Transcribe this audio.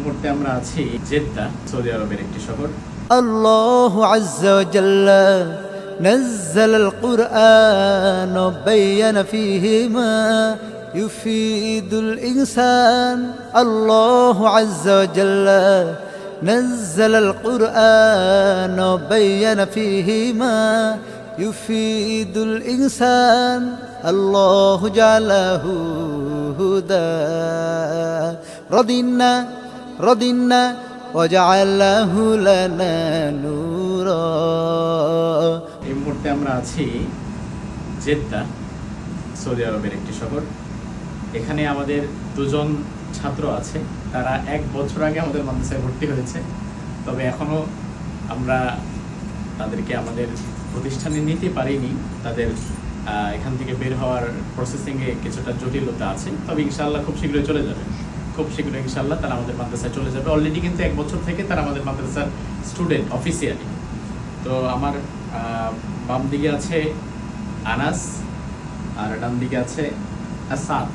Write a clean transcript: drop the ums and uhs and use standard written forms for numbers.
মুহূর্তে আমরা আছি জেদ্দা, সৌদি আরবের একটি শহর। الله عز وجل نزل القرآن وبين فيه ما يفيد الإنسان. الله عز وجل نزل القرآن وبين فيه ما يفيد الإنسان. الله جعله هدى رضينا وجعله لنا نورا. এই মুহূর্তে আমরা আছি জেদ্দা, সৌদি আরবের একটি শহর। এখানে আমাদের দুজন ছাত্র আছে, তারা 1 বছর আগে আমাদের মাদ্রাসায় ভর্তি হয়েছে। তবে এখনও আমরা তাদেরকে আমাদের প্রতিষ্ঠানে নিতে পারিনি। তাদের এখান থেকে বের হওয়ার প্রসেসিংয়ে কিছুটা জটিলতা আছে। তবে ইনশাআল্লাহ খুব শীঘ্রই চলে যাবে। খুব শীঘ্রই ইনশাআল্লাহ তারা আমাদের মাদ্রাসায় চলে যাবে। অলরেডি কিন্তু 1 বছর থেকে তারা আমাদের মাদ্রাসার স্টুডেন্ট অফিসিয়ালি। তো আমার বাম দিকে আছে আনাস আর ডান দিকে আছে আসাদ।